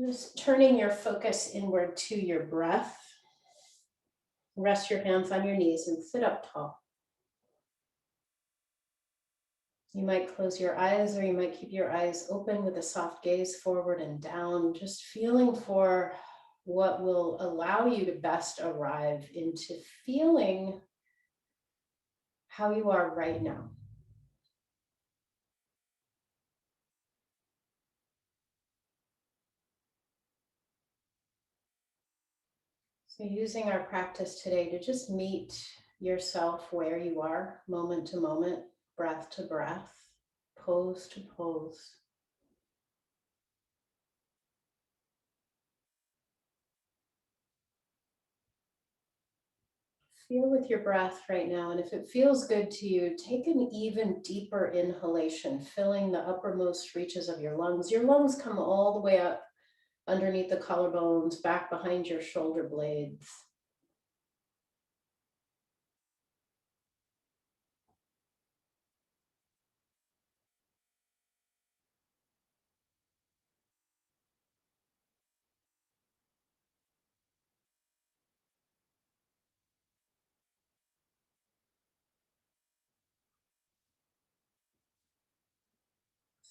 Just turning your focus inward to your breath. Rest your hands on your knees and sit up tall. You might close your eyes or you might keep your eyes open with a soft gaze forward and down, just feeling for what will allow you to best arrive into feeling how you are right now. So using our practice today to just meet yourself where you are, moment to moment, breath to breath, pose to pose. Feel with your breath right now, and if it feels good to you, take an even deeper inhalation, filling the uppermost reaches of your lungs. Your lungs come all the way up underneath the collarbones, back behind your shoulder blades.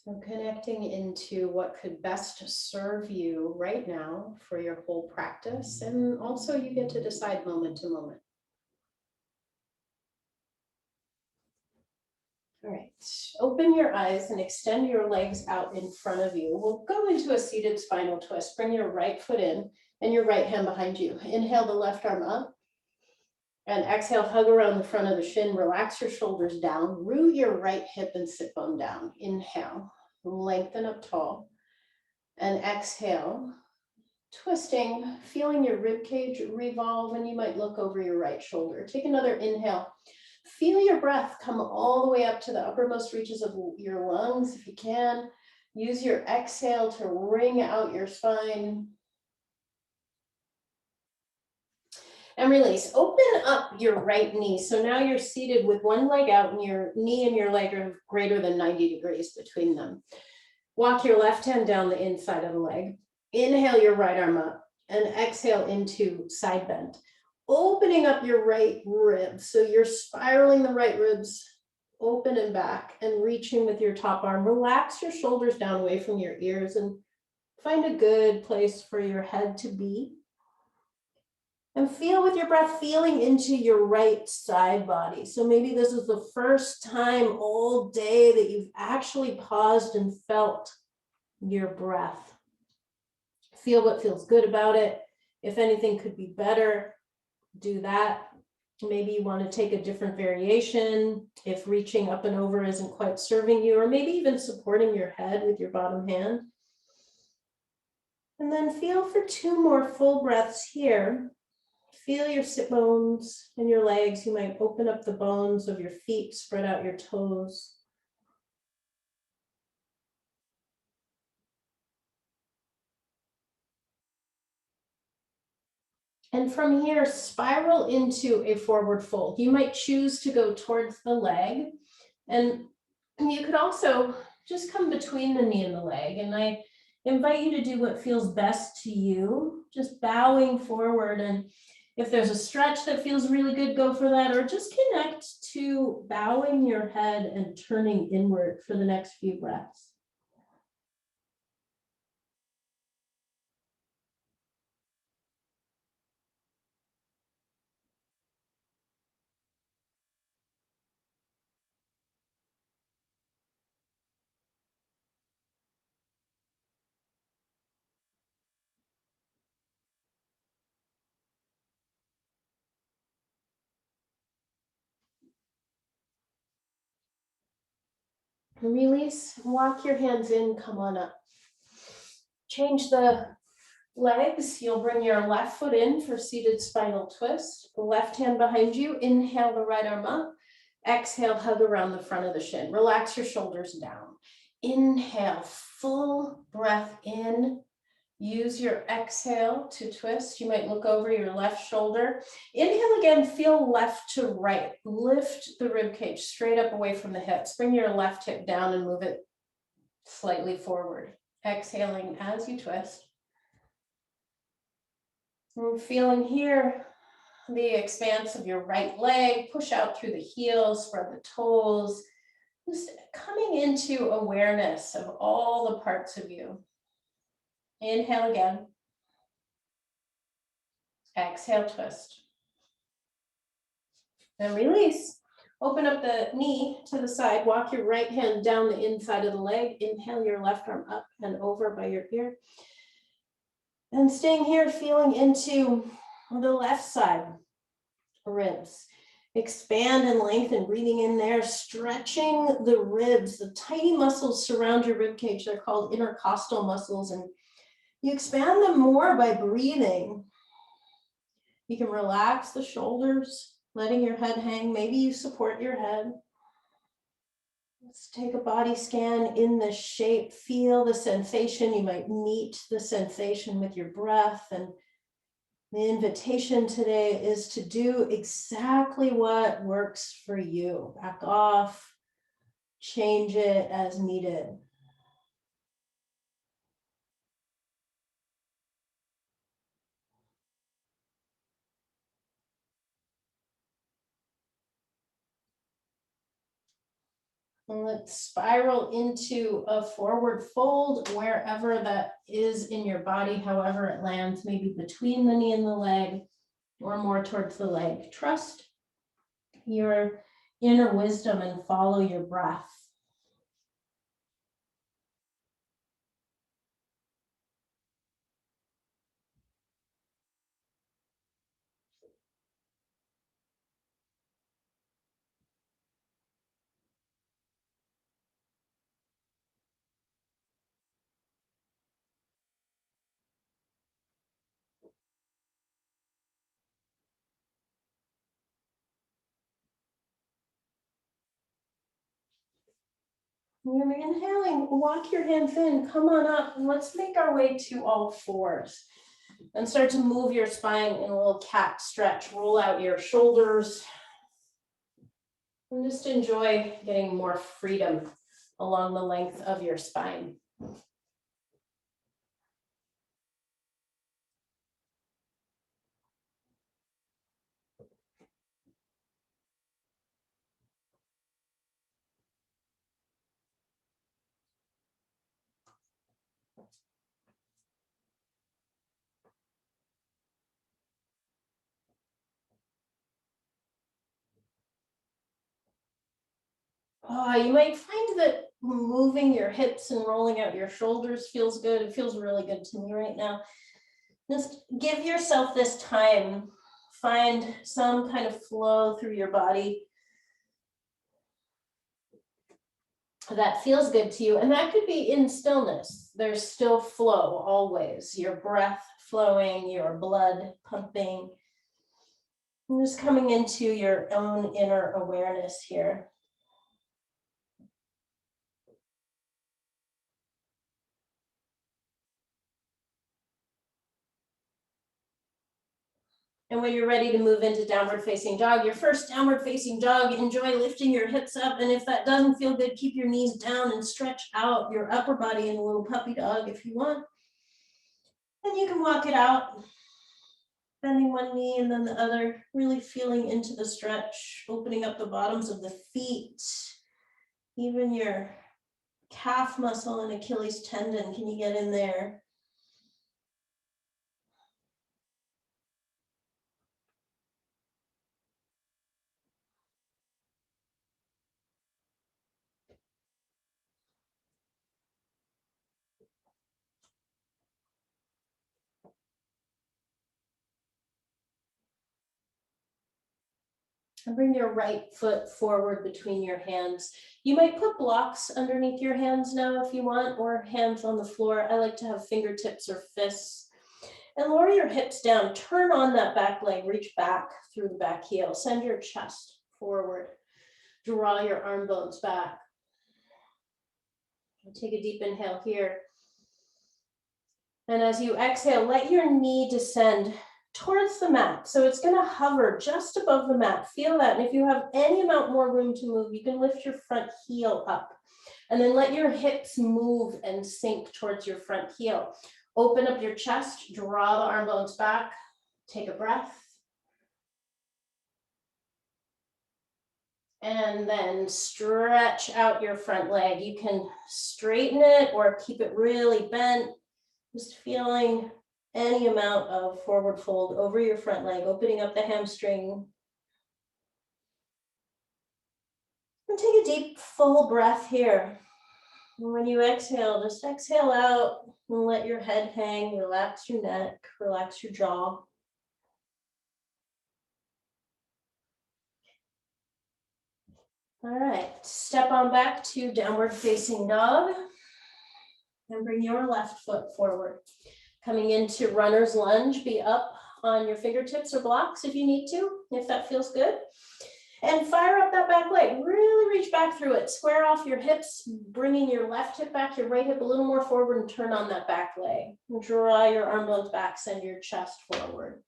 So connecting into what could best serve you right now for your whole practice. And also you get to decide moment to moment. All right, open your eyes and extend your legs out in front of you. We'll go into a seated spinal twist. Bring your right foot in and your right hand behind you. Inhale the left arm up. And exhale, hug around the front of the shin. Relax your shoulders down. Root your right hip and sit bone down. Inhale, lengthen up tall. And exhale, twisting, feeling your rib cage revolve, and you might look over your right shoulder. Take another inhale. Feel your breath come all the way up to the uppermost reaches of your lungs if you can. Use your exhale to wring out your spine. And release. Open up your right knee. So now you're seated with one leg out and your knee and your leg are greater than 90 degrees between them. Walk your left hand down the inside of the leg. Inhale your right arm up and exhale into side bend. Opening up your right rib. So you're spiraling the right ribs open and back and reaching with your top arm. Relax your shoulders down away from your ears and find a good place for your head to be. And feel with your breath, feeling into your right side body. So maybe this is the first time all day that you've actually paused and felt your breath. Feel what feels good about it. If anything could be better, do that. Maybe you want to take a different variation if reaching up and over isn't quite serving you, or maybe even supporting your head with your bottom hand. And then feel for 2 more full breaths here. Feel your sit bones and your legs. You might open up the bones of your feet, spread out your toes. And from here, spiral into a forward fold. You might choose to go towards the leg. And you could also just come between the knee and the leg. And I invite you to do what feels best to you, just bowing forward. And if there's a stretch that feels really good, go for that, or just connect to bowing your head and turning inward for the next few breaths. Release, walk your hands in, come on up. Change the legs. You'll bring your left foot in for seated spinal twist. Left hand behind you. Inhale the right arm up. Exhale, hug around the front of the shin. Relax your shoulders down. Inhale, full breath in. Use your exhale to twist. You might look over your left shoulder. Inhale again, feel left to right. Lift the rib cage straight up away from the hips. Bring your left hip down and move it slightly forward. Exhaling as you twist. We're feeling here the expanse of your right leg, push out through the heels, spread the toes, just coming into awareness of all the parts of you. Inhale again. Exhale, twist. And release. Open up the knee to the side, walk your right hand down the inside of the leg, inhale your left arm up and over by your ear. And staying here, feeling into the left side, ribs. Expand and lengthen, breathing in there, stretching the ribs. The tiny muscles surround your rib cage. They're called intercostal muscles, and you expand them more by breathing. You can relax the shoulders, letting your head hang. Maybe you support your head. Let's take a body scan in the shape. Feel the sensation. You might meet the sensation with your breath. And the invitation today is to do exactly what works for you. Back off, change it as needed. And let's spiral into a forward fold wherever that is in your body, however it lands, maybe between the knee and the leg or more towards the leg. Trust your inner wisdom and follow your breath. We're inhaling, walk your hands in, come on up, and let's make our way to all fours. And start to move your spine in a little cat stretch. Roll out your shoulders. And just enjoy getting more freedom along the length of your spine. You might find that moving your hips and rolling out your shoulders feels good. It feels really good to me right now. Just give yourself this time. Find some kind of flow through your body that feels good to you. And that could be in stillness. There's still flow always. Your breath flowing, your blood pumping. And just coming into your own inner awareness here. And when you're ready to move into downward facing dog, your first downward facing dog, enjoy lifting your hips up. And if that doesn't feel good, keep your knees down and stretch out your upper body in a little puppy dog if you want. And you can walk it out, bending one knee and then the other, really feeling into the stretch, opening up the bottoms of the feet, even your calf muscle and Achilles tendon. Can you get in there? And bring your right foot forward between your hands. You might put blocks underneath your hands now if you want, or hands on the floor. I like to have fingertips or fists. And lower your hips down. Turn on that back leg. Reach back through the back heel. Send your chest forward. Draw your arm bones back. Take a deep inhale here. And as you exhale, let your knee descend towards the mat. So it's going to hover just above the mat. Feel that. And if you have any amount more room to move, you can lift your front heel up. And then let your hips move and sink towards your front heel. Open up your chest, draw the arm bones back. Take a breath. And then stretch out your front leg. You can straighten it or keep it really bent. Just feeling any amount of forward fold over your front leg, opening up the hamstring. And take a deep, full breath here. And when you exhale, just exhale out and let your head hang. Relax your neck, relax your jaw. All right, step on back to downward facing dog and bring your left foot forward. Coming into runner's lunge, be up on your fingertips or blocks if you need to, if that feels good. And fire up that back leg, really reach back through it. Square off your hips, bringing your left hip back, your right hip a little more forward and turn on that back leg. Draw your arm bones back, send your chest forward.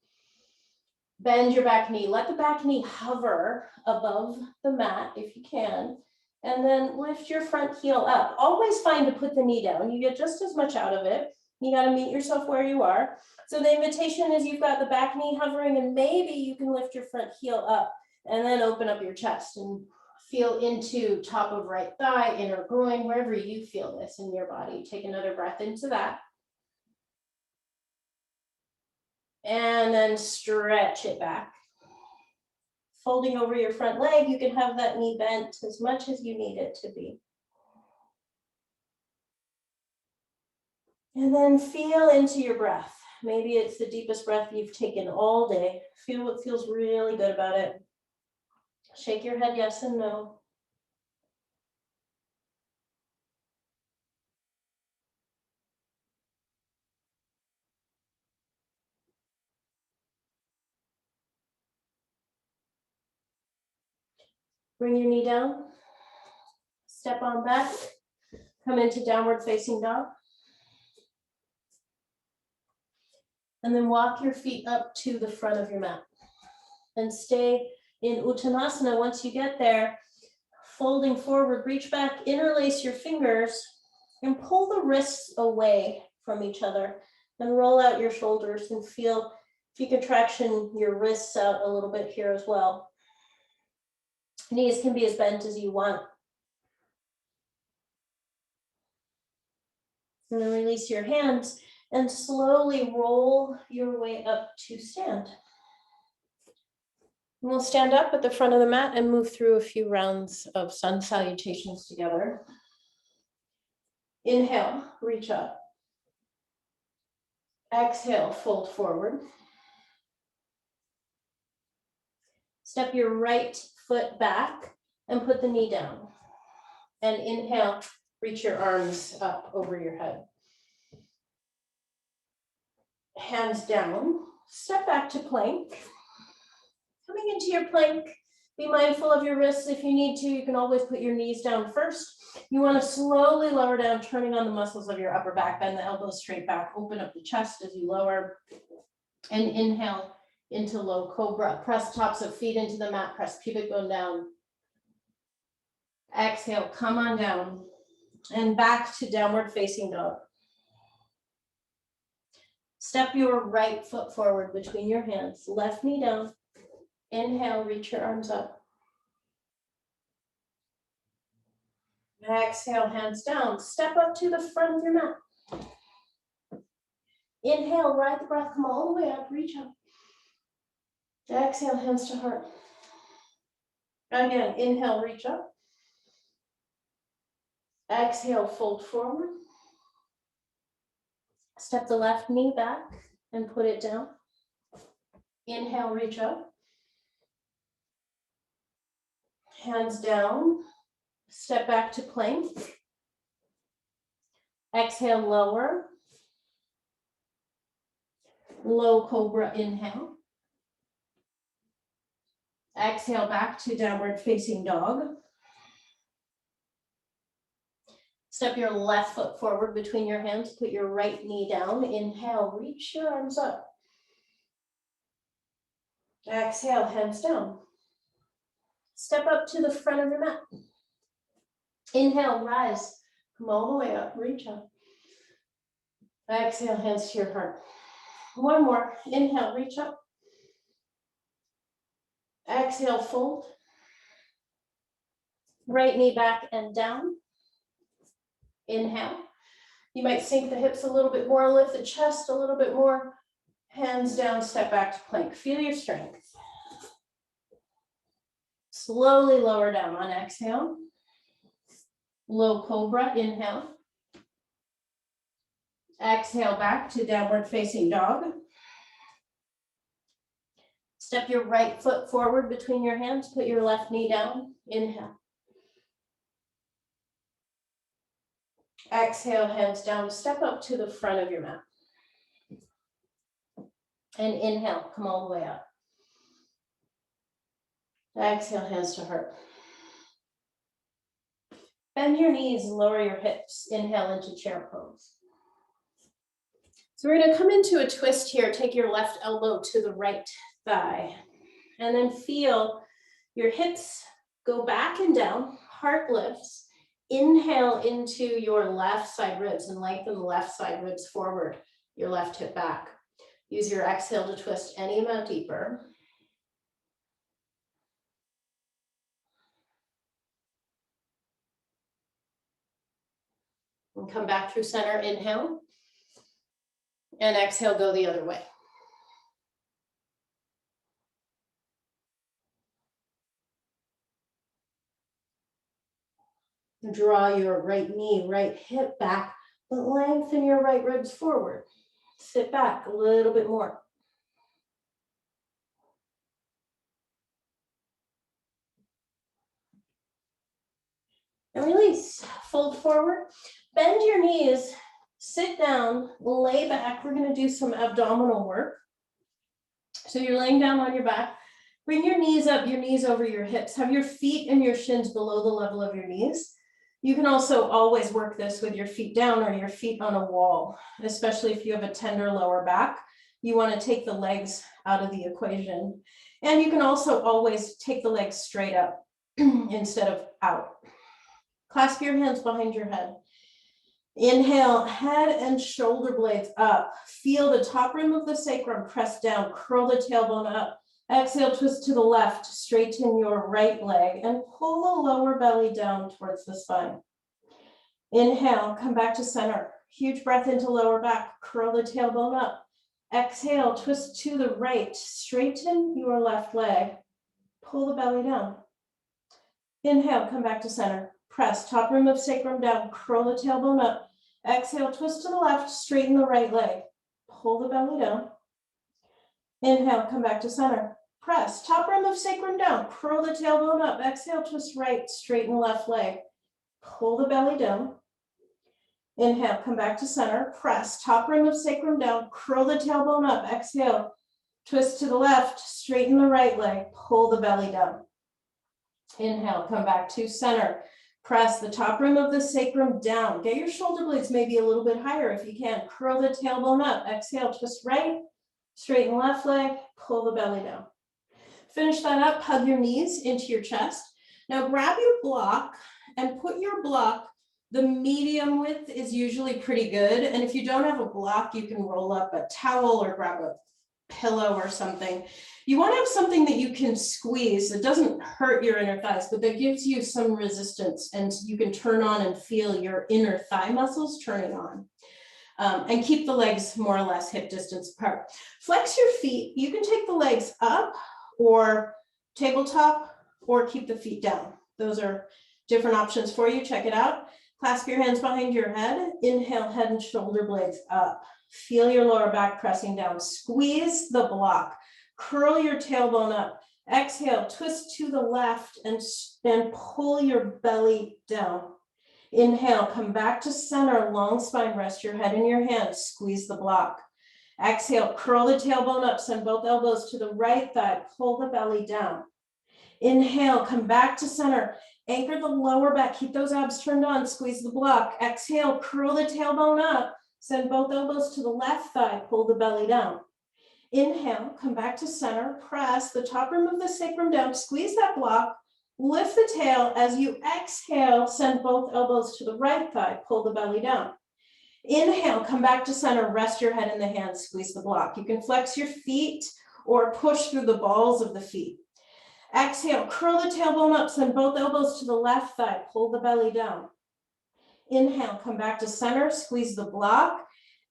Bend your back knee. Let the back knee hover above the mat if you can. And then lift your front heel up. Always fine to put the knee down. You get just as much out of it. You got to meet yourself where you are. So the invitation is you've got the back knee hovering and maybe you can lift your front heel up and then open up your chest and feel into top of right thigh, inner groin, wherever you feel this in your body. Take another breath into that. And then stretch it back. Folding over your front leg, you can have that knee bent as much as you need it to be. And then feel into your breath. Maybe it's the deepest breath you've taken all day. Feel what feels really good about it. Shake your head yes and no. Bring your knee down. Step on back. Come into downward facing dog. And then walk your feet up to the front of your mat. And stay in Uttanasana. Once you get there, folding forward, reach back, interlace your fingers, and pull the wrists away from each other. And roll out your shoulders and feel, if you can traction your wrists out a little bit here as well. Knees can be as bent as you want. And then release your hands and slowly roll your way up to stand. And we'll stand up at the front of the mat and move through a few rounds of sun salutations together. Inhale, reach up. Exhale, fold forward. Step your right foot back and put the knee down. And inhale, reach your arms up over your head. Hands down, step back to plank. Coming into your plank, be mindful of your wrists if you need to. You can always put your knees down first. You want to slowly lower down, turning on the muscles of your upper back, bend the elbows straight back, open up the chest as you lower, and inhale into low cobra. Press tops of feet into the mat, press pubic bone down. Exhale, come on down, and back to downward facing dog. Step your right foot forward between your hands, left knee down. Inhale, reach your arms up. Exhale, hands down. Step up to the front of your mat. Inhale, ride the breath, come all the way up, reach up. Exhale, hands to heart. Again, inhale, reach up. Exhale, fold forward. Step the left knee back and put it down. Inhale, reach up. Hands down. Step back to plank. Exhale, lower. Low cobra, inhale. Exhale, back to downward facing dog. Step your left foot forward between your hands. Put your right knee down. Inhale, reach your arms up. Exhale, hands down. Step up to the front of your mat. Inhale, rise. Come all the way up, reach up. Exhale, hands to your heart. One more. Inhale, reach up. Exhale, fold. Right knee back and down. Inhale. You might sink the hips a little bit more, lift the chest a little bit more. Hands down, step back to plank. Feel your strength. Slowly lower down on exhale. Low cobra, inhale. Exhale back to downward facing dog. Step your right foot forward between your hands, put your left knee down, inhale. Exhale, hands down, step up to the front of your mat. And inhale, come all the way up. Exhale, hands to heart. Bend your knees, lower your hips. Inhale into chair pose. So we're gonna come into a twist here. Take your left elbow to the right thigh. And then feel your hips go back and down, heart lifts. Inhale into your left side ribs and lengthen the left side ribs forward, your left hip back. Use your exhale to twist any amount deeper. And come back through center, inhale. And exhale, go the other way. Draw your right knee, right hip back, but lengthen your right ribs forward. Sit back a little bit more. And release, fold forward, bend your knees, sit down, lay back. We're gonna do some abdominal work. So you're laying down on your back, bring your knees up, your knees over your hips, have your feet and your shins below the level of your knees. You can also always work this with your feet down or your feet on a wall, especially if you have a tender lower back. You wanna take the legs out of the equation. And you can also always take the legs straight up instead of out. Clasp your hands behind your head. Inhale, head and shoulder blades up. Feel the top rim of the sacrum press down, curl the tailbone up. Exhale, twist to the left, straighten your right leg and pull the lower belly down towards the spine. Inhale, come back to center. Huge breath into lower back, curl the tailbone up. Exhale, twist to the right, straighten your left leg, pull the belly down. Inhale, come back to center. Press, top rim of sacrum down, curl the tailbone up. Exhale, twist to the left, straighten the right leg. Pull the belly down. Inhale, come back to center. Press, top rim of sacrum down, curl the tailbone up. Exhale, twist right, straighten left leg. Pull the belly down. Inhale, come back to center. Press, top rim of sacrum down, curl the tailbone up. Exhale, twist to the left, straighten the right leg. Pull the belly down. Inhale, come back to center. Press the top rim of the sacrum down. Get your shoulder blades maybe a little bit higher if you can. Curl the tailbone up. Exhale, twist right, straighten left leg, pull the belly down. Finish that up, hug your knees into your chest. Now grab your block and put your block, the medium width is usually pretty good. And if you don't have a block, you can roll up a towel or grab a pillow or something. You want to have something that you can squeeze that doesn't hurt your inner thighs, but that gives you some resistance and you can turn on and feel your inner thigh muscles turning on. And keep the legs more or less hip distance apart. Flex your feet. You can take the legs up or tabletop or keep the feet down. Those are different options for you. Check it out. Clasp your hands behind your head. Inhale, head and shoulder blades up. Feel your lower back pressing down. Squeeze the block. Curl your tailbone up. Exhale, twist to the left and pull your belly down. Inhale, come back to center, long spine, rest your head in your hands, squeeze the block. Exhale, curl the tailbone up, send both elbows to the right thigh, pull the belly down. Inhale, come back to center, anchor the lower back, keep those abs turned on, squeeze the block. Exhale, curl the tailbone up, send both elbows to the left thigh, pull the belly down. Inhale, come back to center, press the top rim of the sacrum down, squeeze that block, lift the tail. As you exhale, send both elbows to the right thigh, pull the belly down. Inhale, come back to center, rest your head in the hands, squeeze the block. You can flex your feet or push through the balls of the feet. Exhale, curl the tailbone up, send both elbows to the left thigh, pull the belly down. Inhale, come back to center, squeeze the block.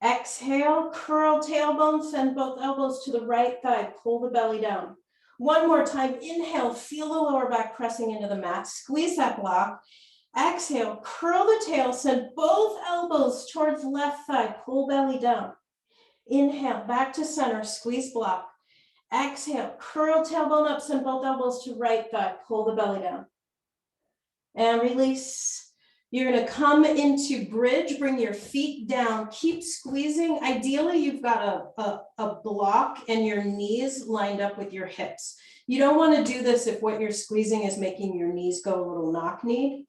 Exhale, curl tailbone, send both elbows to the right thigh, pull the belly down. One more time, inhale, feel the lower back pressing into the mat, squeeze that block. Exhale, curl the tail, send both elbows towards left thigh, pull belly down. Inhale, back to center, squeeze block. Exhale, curl tailbone up, send both elbows to right thigh, pull the belly down. And release. You're gonna come into bridge, bring your feet down, keep squeezing. Ideally, you've got a block and your knees lined up with your hips. You don't wanna do this if what you're squeezing is making your knees go a little knock-kneed.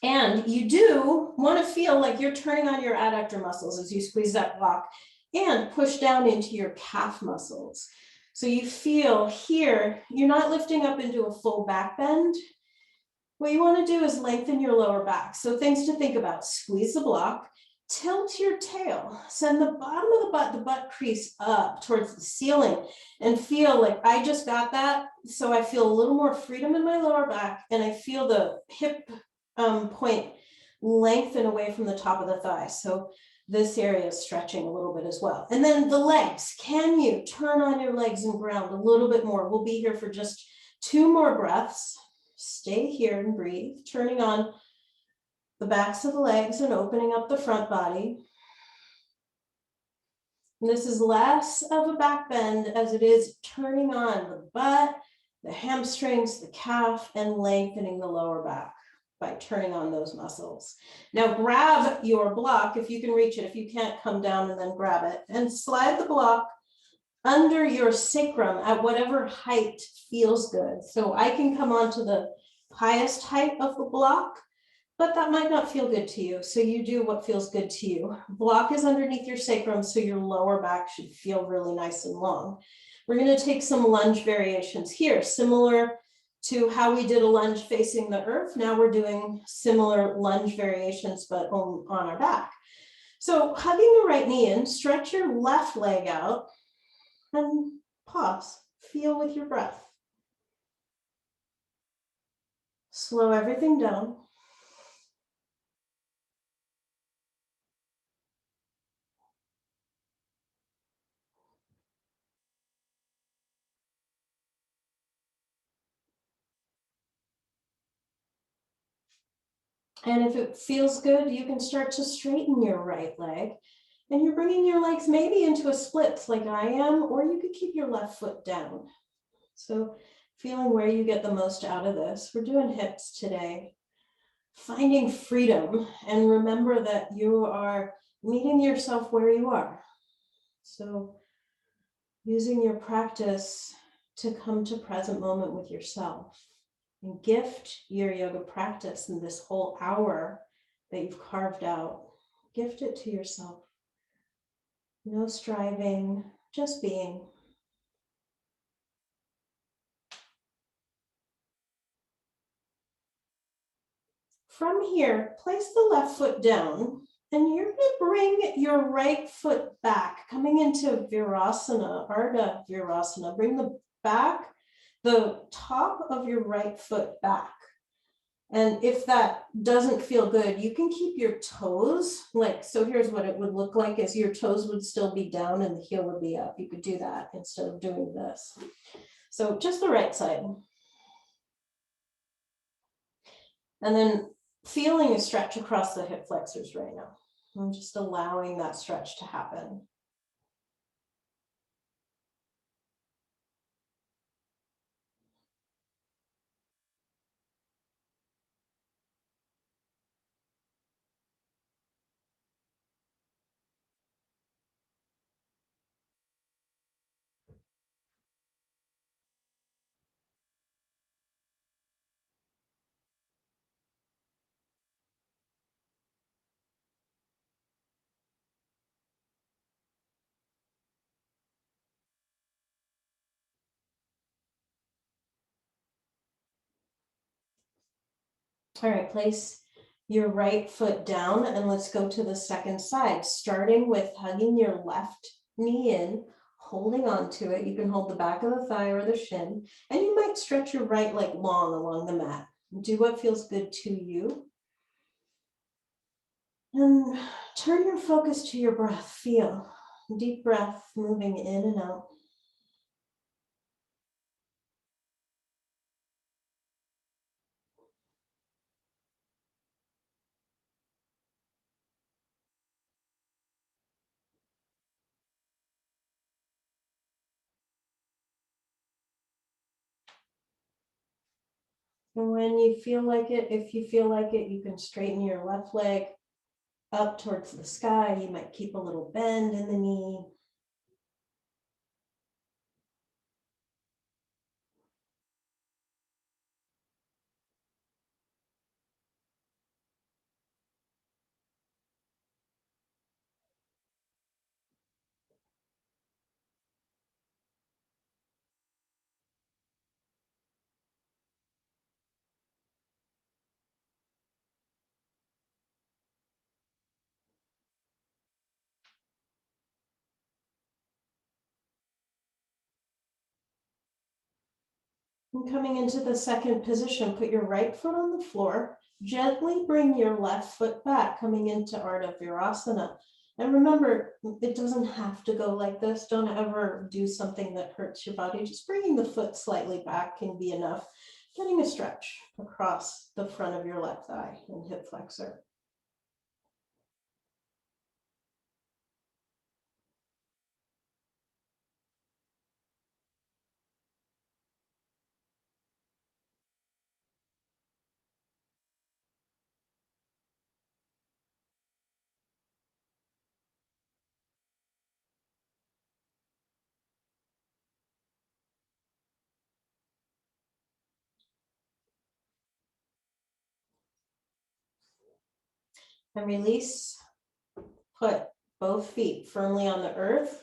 And you do wanna feel like you're turning on your adductor muscles as you squeeze that block and push down into your calf muscles. So you feel here, you're not lifting up into a full back bend. What you want to do is lengthen your lower back. So things to think about: squeeze the block, tilt your tail, send the bottom of the butt crease up towards the ceiling, and feel like I just got that. So I feel a little more freedom in my lower back, and I feel the hip point lengthen away from the top of the thigh. So this area is stretching a little bit as well. And then the legs, can you turn on your legs and ground a little bit more? We'll be here for just 2 more breaths. Stay here and breathe, turning on the backs of the legs and opening up the front body. And this is less of a back bend as it is turning on the butt, the hamstrings, the calf, and lengthening the lower back by turning on those muscles. Now grab your block if you can reach it. If you can't, come down and then grab it and slide the block under your sacrum at whatever height feels good. So I can come onto the highest height of the block, but that might not feel good to you. So you do what feels good to you. Block is underneath your sacrum, so your lower back should feel really nice and long. We're going to take some lunge variations here, similar to how we did a lunge facing the earth. Now we're doing similar lunge variations, but on our back. So hugging the right knee in, stretch your left leg out and pause. Feel with your breath. Slow everything down. And if it feels good, you can start to straighten your right leg. And you're bringing your legs maybe into a split like I am, or you could keep your left foot down. So feeling where you get the most out of this. We're doing hips today. Finding freedom, and remember that you are meeting yourself where you are. So using your practice to come to present moment with yourself. And gift your yoga practice in this whole hour that you've carved out. Gift it to yourself. No striving, just being. From here, place the left foot down, and you're going to bring your right foot back, coming into Virasana, Ardha Virasana. Bring the top of your right foot back. And if that doesn't feel good, you can keep your toes, so here's what it would look like, is your toes would still be down and the heel would be up. You could do that instead of doing this. So just the right side. And then feeling a stretch across the hip flexors right now. I'm just allowing that stretch to happen. All right, place your right foot down and let's go to the second side, starting with hugging your left knee in, holding on to it. You can hold the back of the thigh or the shin, and you might stretch your right leg long along the mat. Do what feels good to you. And turn your focus to your breath. Feel deep breath moving in and out. And when you feel like it, if you feel like it, you can straighten your left leg up towards the sky. You might keep a little bend in the knee. And coming into the second position, put your right foot on the floor. Gently bring your left foot back, coming into Ardha Virasana. And remember, it doesn't have to go like this. Don't ever do something that hurts your body. Just bringing the foot slightly back can be enough. Getting a stretch across the front of your left thigh and hip flexor. And release. Put both feet firmly on the earth.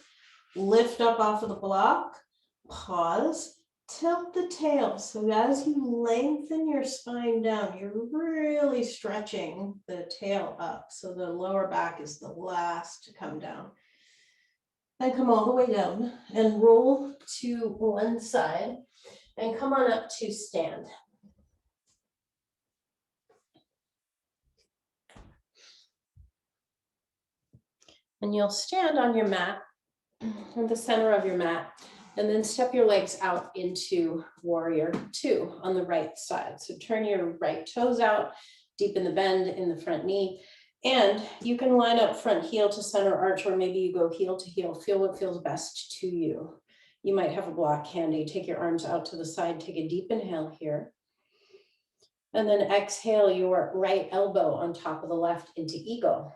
Lift up off of the block. Pause. Tilt the tail. So as you lengthen your spine down, you're really stretching the tail up. So the lower back is the last to come down. Then come all the way down and roll to one side and come on up to stand. And you'll stand on your mat, in the center of your mat, and then step your legs out into warrior two on the right side. So turn your right toes out, deepen the bend in the front knee, and you can line up front heel to center arch, or maybe you go heel to heel. Feel what feels best to you. You might have a block handy. Take your arms out to the side, take a deep inhale here. And then exhale your right elbow on top of the left into eagle.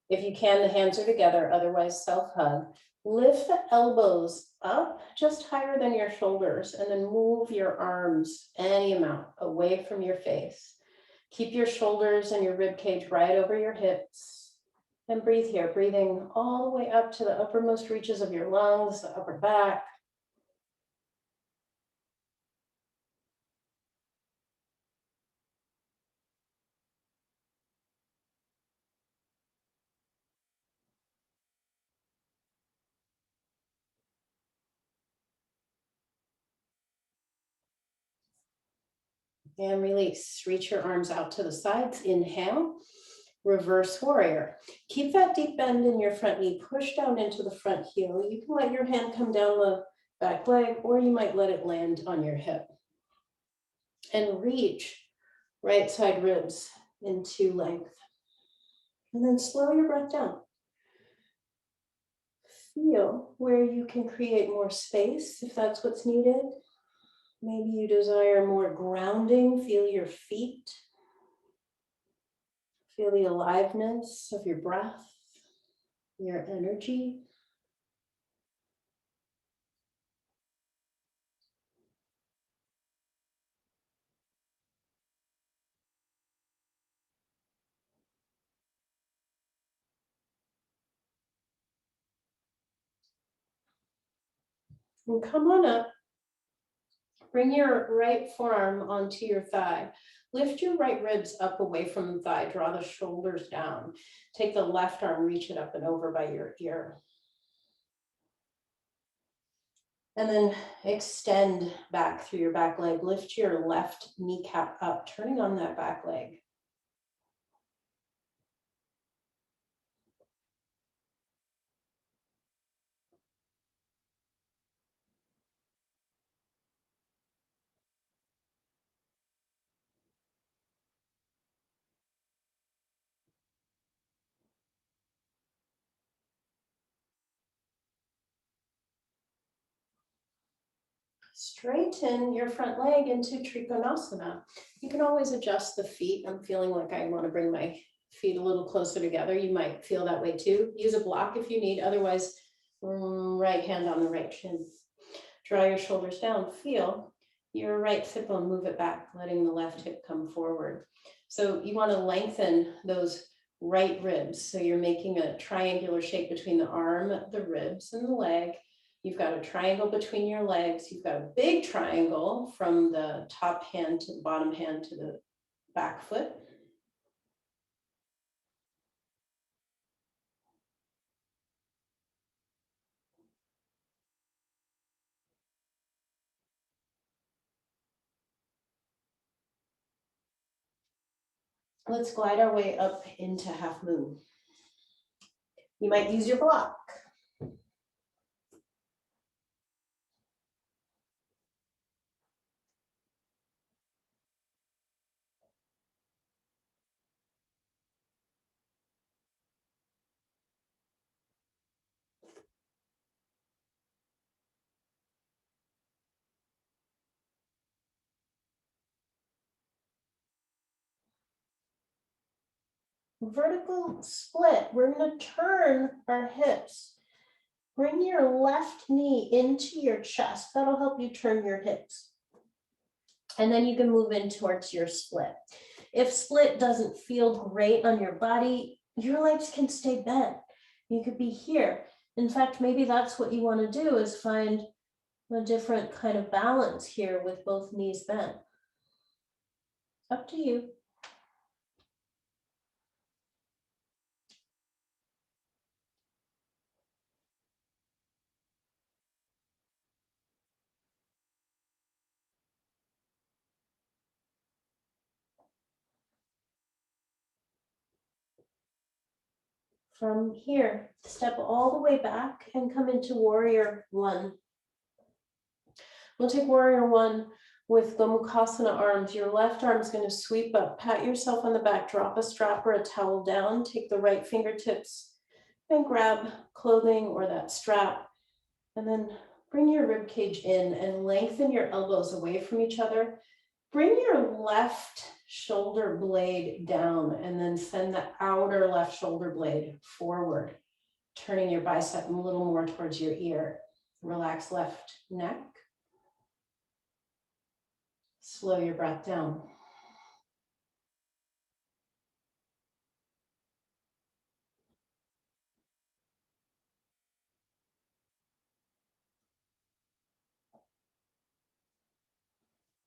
If you can, the hands are together, otherwise self-hug. Lift the elbows up just higher than your shoulders, and then move your arms any amount away from your face. Keep your shoulders and your rib cage right over your hips. And breathe here, breathing all the way up to the uppermost reaches of your lungs, the upper back. And release. Reach your arms out to the sides. Inhale. Reverse warrior. Keep that deep bend in your front knee. Push down into the front heel. You can let your hand come down the back leg, or you might let it land on your hip. And reach right side ribs into length. And then slow your breath down. Feel where you can create more space if that's what's needed. Maybe you desire more grounding. Feel your feet. Feel the aliveness of your breath, your energy. And come on up. Bring your right forearm onto your thigh. Lift your right ribs up away from the thigh. Draw the shoulders down. Take the left arm, reach it up and over by your ear. And then extend back through your back leg. Lift your left kneecap up, turning on that back leg. Straighten your front leg into Trikonasana. You can always adjust the feet. I'm feeling like I want to bring my feet a little closer together. You might feel that way too. Use a block if you need. Otherwise, right hand on the right shin. Draw your shoulders down. Feel your right hip bone, move it back, letting the left hip come forward. So you want to lengthen those right ribs. So you're making a triangular shape between the arm, the ribs, and the leg. You've got a triangle between your legs. You've got a big triangle from the top hand to the bottom hand to the back foot. Let's glide our way up into half moon. You might use your block. Vertical split. We're going to turn our hips. Bring your left knee into your chest. That'll help you turn your hips. And then you can move in towards your split. If split doesn't feel great on your body, your legs can stay bent. You could be here. In fact, maybe that's what you want to do, is find a different kind of balance here with both knees bent. Up to you. From here, step all the way back and come into warrior one. We'll take warrior one with Gomukhasana arms. Your left arm is going to sweep up, pat yourself on the back, drop a strap or a towel down, take the right fingertips and grab clothing or that strap, and then bring your rib cage in and lengthen your elbows away from each other. Bring your left shoulder blade down and then send the outer left shoulder blade forward, turning your bicep a little more towards your ear. Relax left neck. Slow your breath down.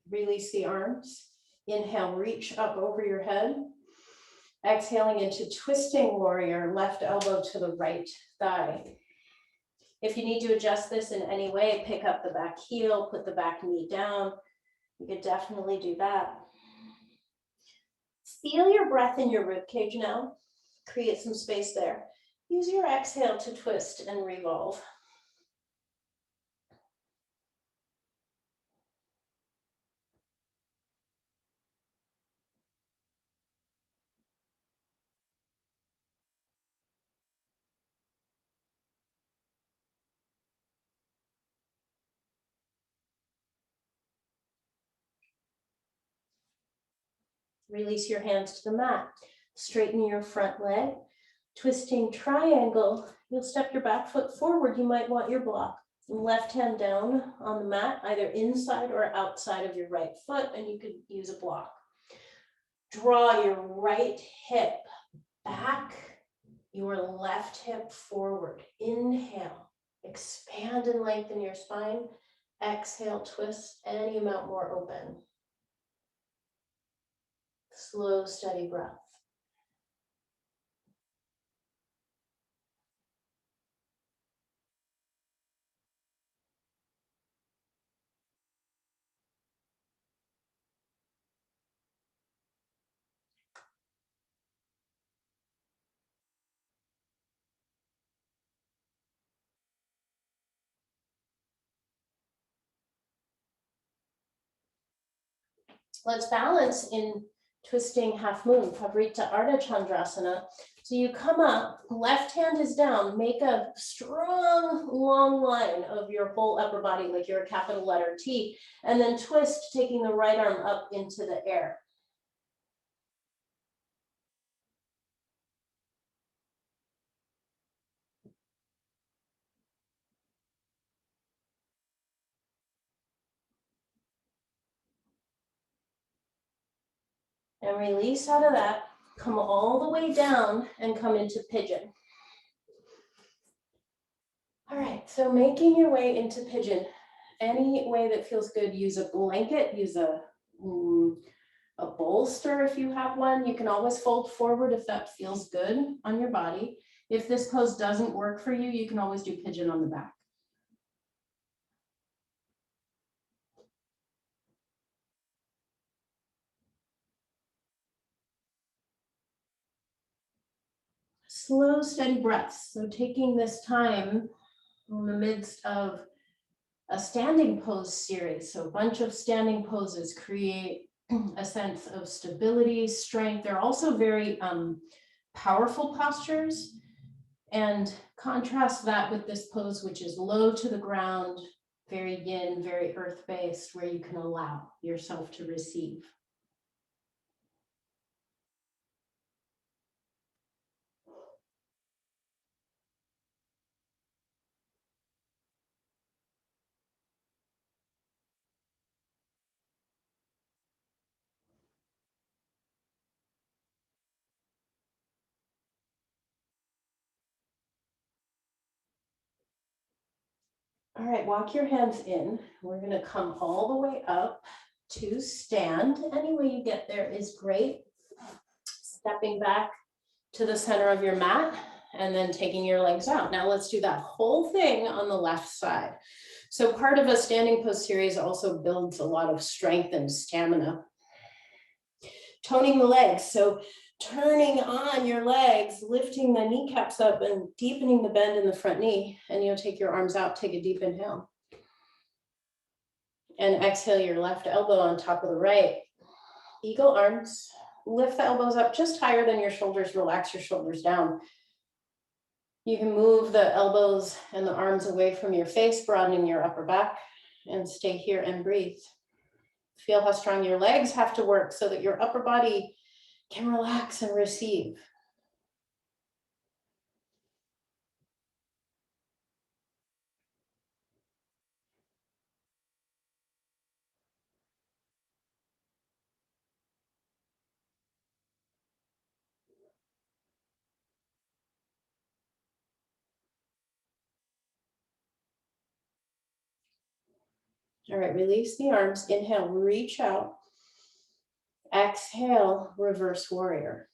Release the arms. Inhale, reach up over your head. Exhaling into twisting warrior, left elbow to the right thigh. If you need to adjust this in any way, pick up the back heel, put the back knee down. You could definitely do that. Feel your breath in your rib cage now. Create some space there. Use your exhale to twist and revolve. Release your hands to the mat. Straighten your front leg. Twisting triangle. You'll step your back foot forward. You might want your block. Left hand down on the mat, either inside or outside of your right foot, and you could use a block. Draw your right hip back, your left hip forward. Inhale, expand and lengthen your spine. Exhale, twist any amount more open. Slow, steady breath. Let's balance in twisting half moon, Pavrita Ardha Chandrasana. So you come up, left hand is down, make a strong, long line of your whole upper body, like you're a capital letter T, and then twist, taking the right arm up into the air. And release out of that, come all the way down and come into pigeon. All right, so making your way into pigeon, any way that feels good. Use a blanket, use a bolster if you have one. You can always fold forward if that feels good on your body. If this pose doesn't work for you, you can always do pigeon on the back. Slow, steady breaths. So taking this time in the midst of a standing pose series. So a bunch of standing poses create a sense of stability, strength. They're also very powerful postures, and contrast that with this pose, which is low to the ground, very yin, very earth-based, where you can allow yourself to receive. All right, walk your hands in. We're gonna come all the way up to stand. Any way you get there is great. Stepping back to the center of your mat and then taking your legs out. Now let's do that whole thing on the left side. So part of a standing pose series also builds a lot of strength and stamina. Toning the legs, so turning on your legs, lifting the kneecaps up and deepening the bend in the front knee, and you'll take your arms out, take a deep inhale. And exhale your left elbow on top of the right. Eagle arms, lift the elbows up just higher than your shoulders, relax your shoulders down. You can move the elbows and the arms away from your face, broadening your upper back, and stay here and breathe. Feel how strong your legs have to work so that your upper body can relax and receive. All right, release the arms. Inhale, reach out. Exhale, reverse warrior.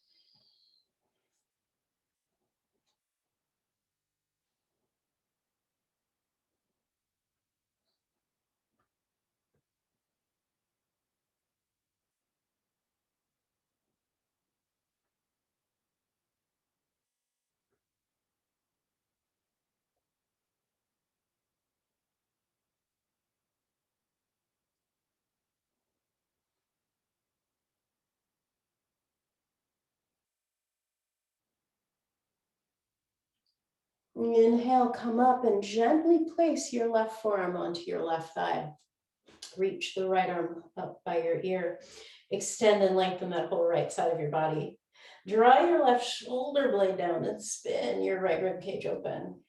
Inhale, come up and gently place your left forearm onto your left thigh. Reach the right arm up by your ear. Extend and lengthen that whole right side of your body. Draw your left shoulder blade down and spin your right rib cage open.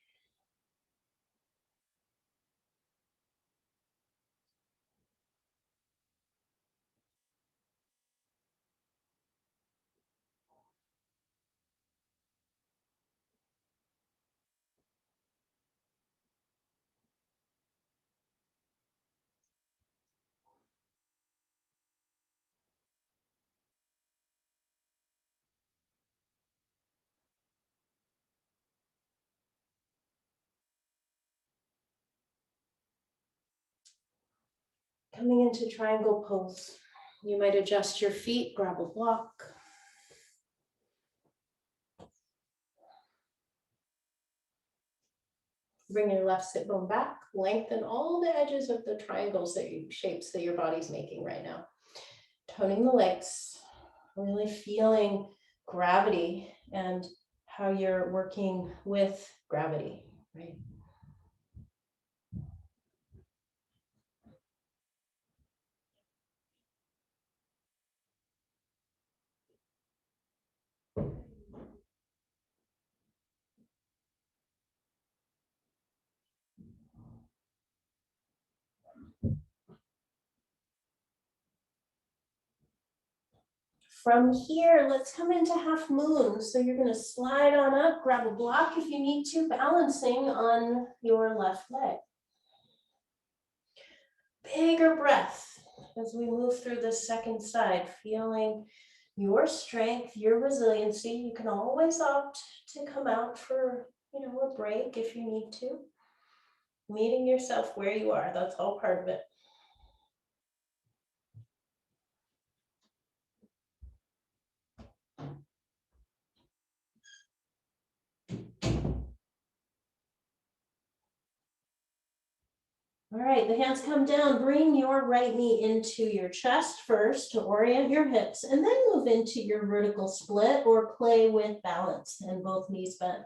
Coming into triangle pose, you might adjust your feet, grab a block. Bring your left sit bone back, lengthen all the edges of the triangles shapes that your body's making right now. toning the legs, really feeling gravity and how you're working with gravity, right? From here, let's come into half moon. So you're going to slide on up, grab a block if you need to, balancing on your left leg. Bigger breath as we move through the second side, feeling your strength, your resiliency. You can always opt to come out for, a break if you need to. Meeting yourself where you are, that's all part of it. All right, the hands come down. Bring your right knee into your chest first to orient your hips, and then move into your vertical split or play with balance and both knees bent.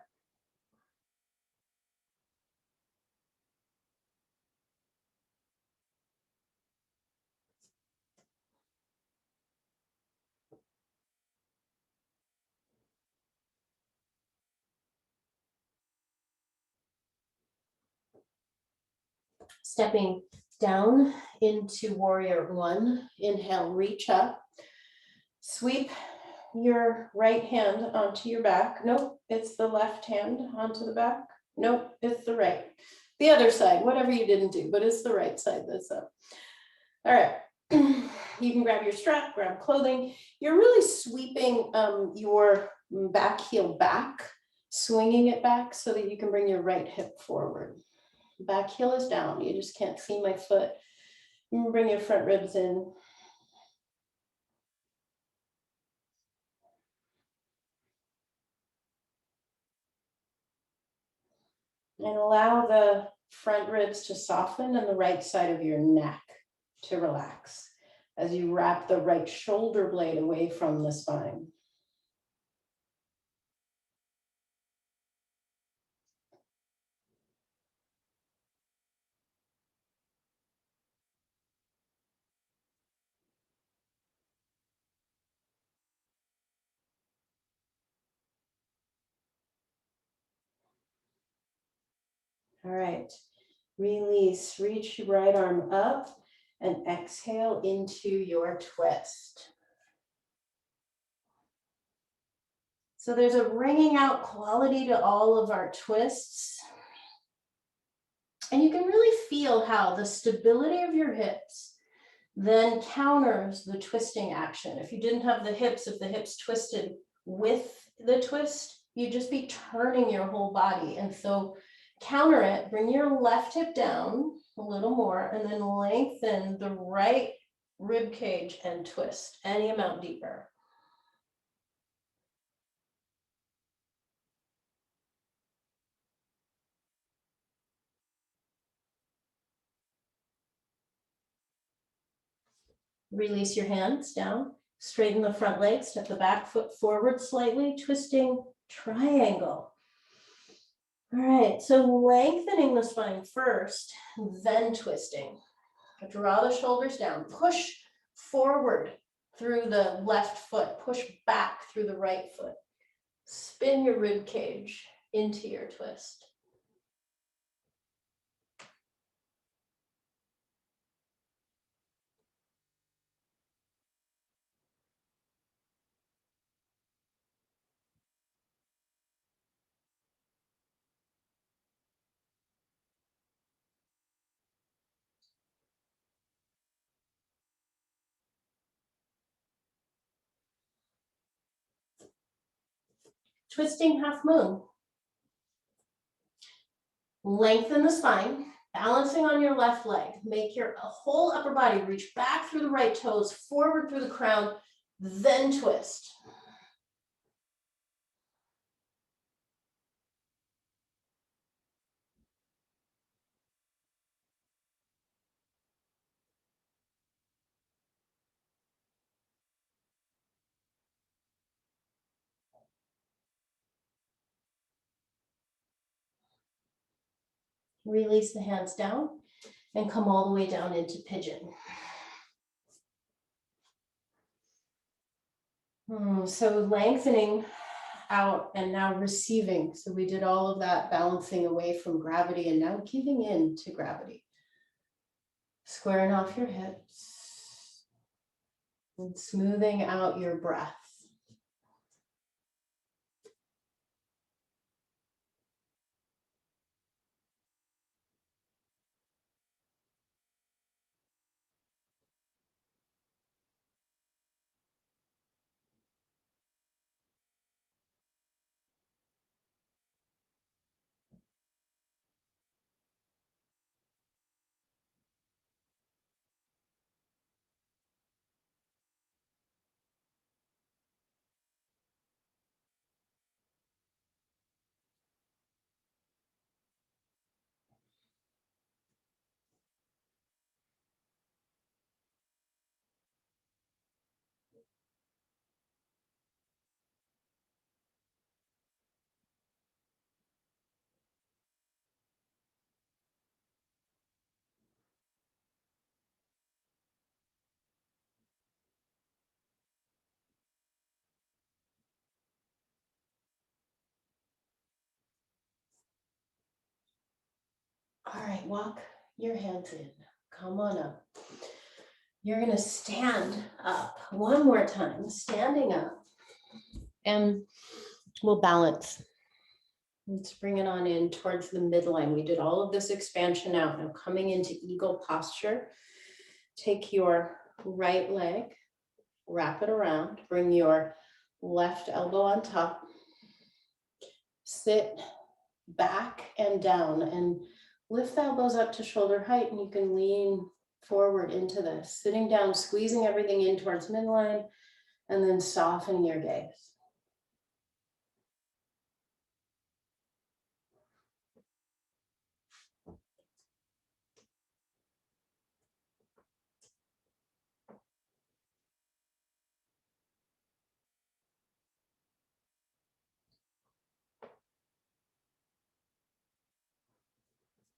Stepping down into warrior one. Inhale, reach up. Sweep your right hand onto your back. Nope, it's the left hand onto the back. Nope, it's the right. The other side, whatever you didn't do, but it's the right side that's up. All right. You can grab your strap, grab clothing. You're really sweeping your back heel back, swinging it back so that you can bring your right hip forward. Back heel is down. You just can't see my foot. Bring your front ribs in. And allow the front ribs to soften and the right side of your neck to relax as you wrap the right shoulder blade away from the spine. All right, release, reach your right arm up and exhale into your twist. So there's a ringing out quality to all of our twists. And you can really feel how the stability of your hips then counters the twisting action. If you didn't have the hips, if the hips twisted with the twist, you'd just be turning your whole body. And so counter it, bring your left hip down a little more, and then lengthen the right rib cage and twist any amount deeper. Release your hands down, straighten the front leg, step the back foot forward slightly, twisting triangle. All right, so lengthening the spine first, then twisting. Draw the shoulders down, push forward through the left foot, push back through the right foot. Spin your rib cage into your twist. Twisting half moon. Lengthen the spine, balancing on your left leg. Make your whole upper body reach back through the right toes, forward through the crown, then twist. Release the hands down and come all the way down into pigeon. So lengthening out and now receiving. So we did all of that balancing away from gravity and now giving in to gravity. Squaring off your hips and smoothing out your breath. All right, walk your hands in. Come on up. You're going to stand up one more time, standing up, and we'll balance. Let's bring it on in towards the midline. We did all of this expansion out. Now coming into eagle posture, take your right leg, wrap it around, bring your left elbow on top, sit back and down and lift the elbows up to shoulder height, and you can lean forward into this. Sitting down, squeezing everything in towards midline, and then softening your gaze.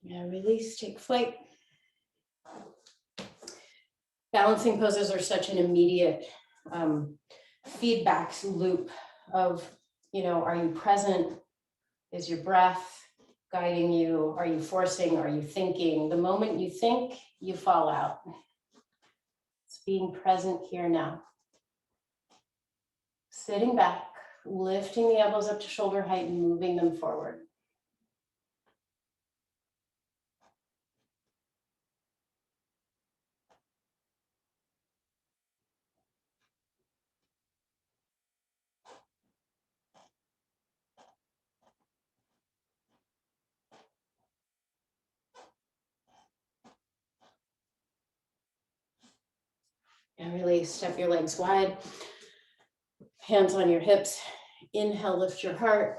Yeah, release, take flight. Balancing poses are such an immediate feedback loop of, are you present? Is your breath guiding you? Are you forcing? Are you thinking? The moment you think, you fall out. It's being present here now. Sitting back, lifting the elbows up to shoulder height and moving them forward. And really step your legs wide. Hands on your hips. Inhale, lift your heart.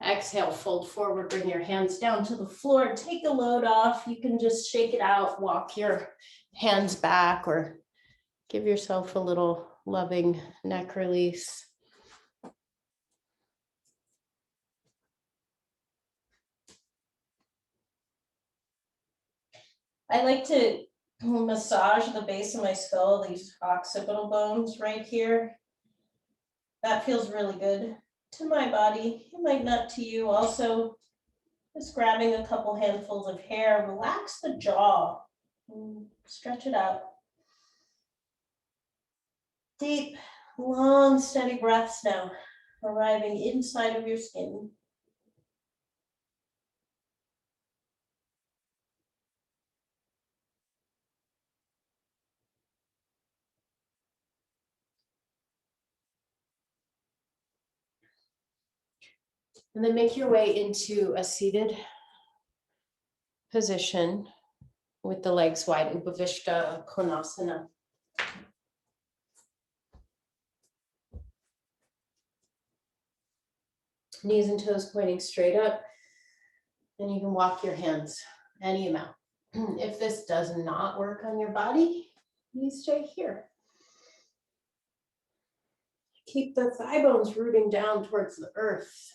Exhale, fold forward, bring your hands down to the floor. Take the load off. You can just shake it out, walk your hands back, or give yourself a little loving neck release. I like to massage the base of my skull, these occipital bones right here. That feels really good to my body. It might not to you. Also, just grabbing a couple handfuls of hair, relax the jaw, stretch it out. Deep, long, steady breaths now, arriving inside of your skin. And then make your way into a seated position with the legs wide, Upavishta Konasana. Knees and toes pointing straight up, and you can walk your hands any amount. If this does not work on your body, you stay here. Keep the thigh bones rooting down towards the earth.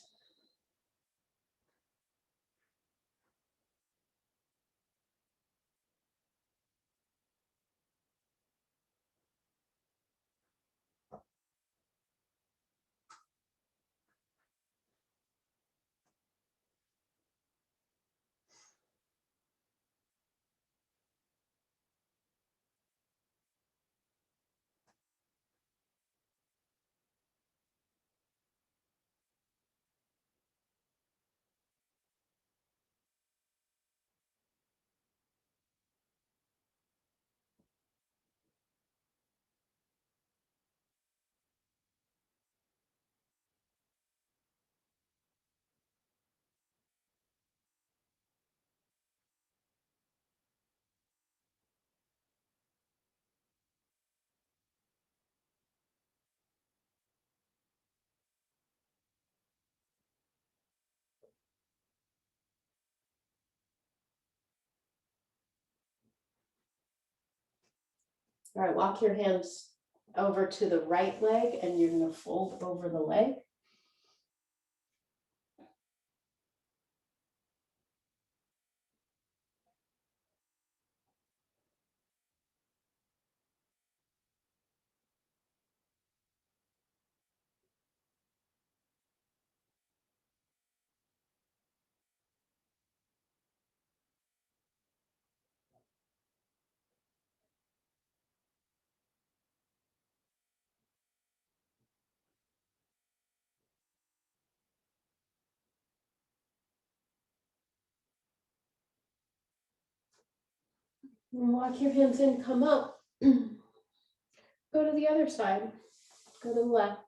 All right, walk your hands over to the right leg and you're going to fold over the leg. And walk your hands in, come up. Go to the other side. Go to the left.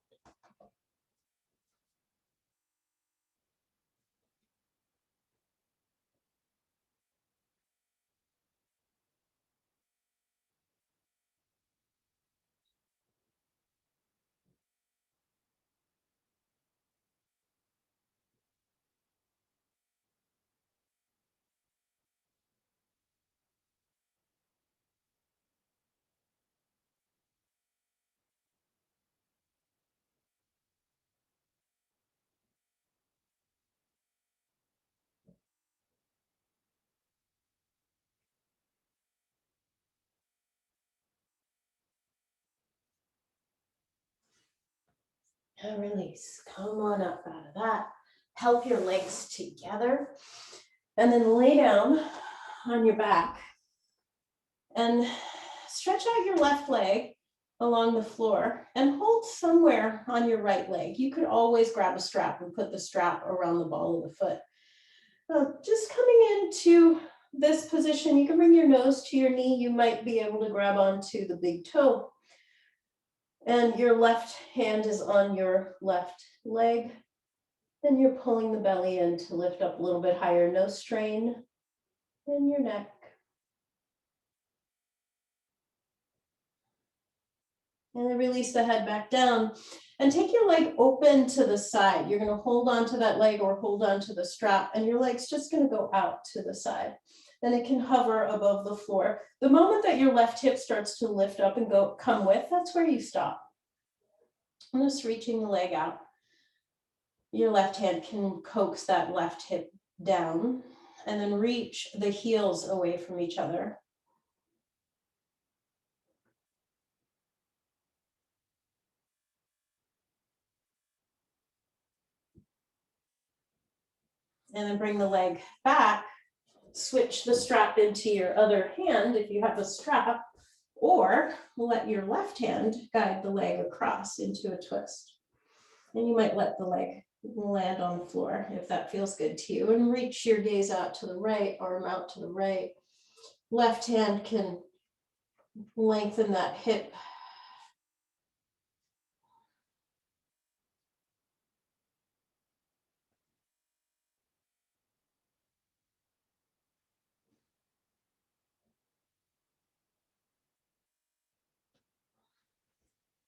And release. Come on up out of that. Help your legs together. And then lay down on your back. And stretch out your left leg along the floor and hold somewhere on your right leg. You could always grab a strap and put the strap around the ball of the foot. Just coming into this position, you can bring your nose to your knee. You might be able to grab onto the big toe. And your left hand is on your left leg. And you're pulling the belly in to lift up a little bit higher. No strain in your neck. And then release the head back down and take your leg open to the side. You're going to hold on to that leg or hold on to the strap, and your leg's just going to go out to the side. And it can hover above the floor. The moment that your left hip starts to lift up and come with, that's where you stop. I'm just reaching the leg out. Your left hand can coax that left hip down and then reach the heels away from each other. And then bring the leg back, switch the strap into your other hand if you have a strap, or let your left hand guide the leg across into a twist. And you might let the leg land on the floor if that feels good to you. And reach your gaze out to the right, arm out to the right. Left hand can lengthen that hip.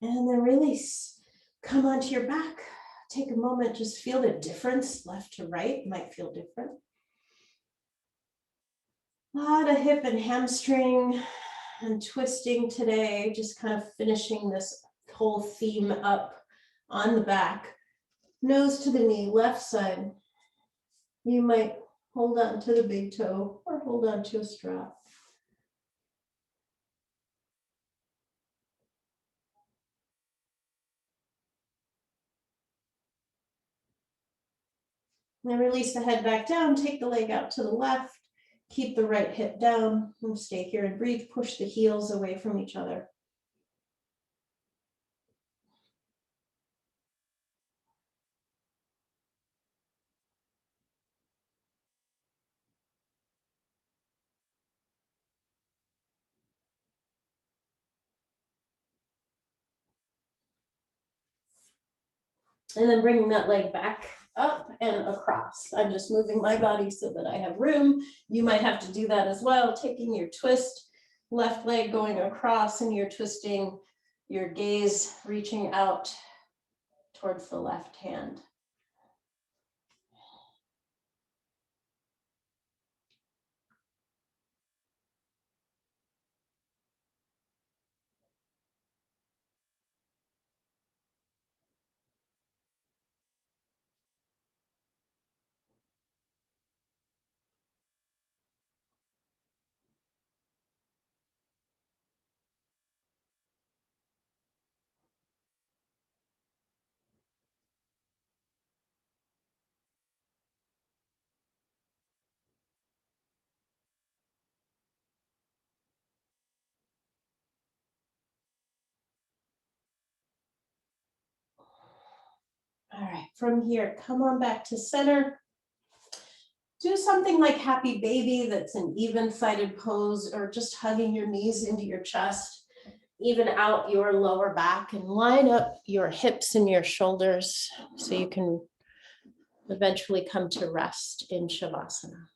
And then release. Come onto your back. Take a moment, just feel the difference. Left to right might feel different. A lot of hip and hamstring and twisting today, just kind of finishing this whole theme up on the back. Nose to the knee, left side. You might hold on to the big toe or hold on to a strap. And then release the head back down, take the leg out to the left, keep the right hip down, and stay here and breathe. Push the heels away from each other. And then bringing that leg back up and across. I'm just moving my body so that I have room. You might have to do that as well, taking your twist, left leg going across, and you're twisting your gaze, reaching out towards the left hand. All right, from here, come on back to center. Do something like happy baby, that's an even-sided pose, or just hugging your knees into your chest. Even out your lower back and line up your hips and your shoulders so you can eventually come to rest in Shavasana.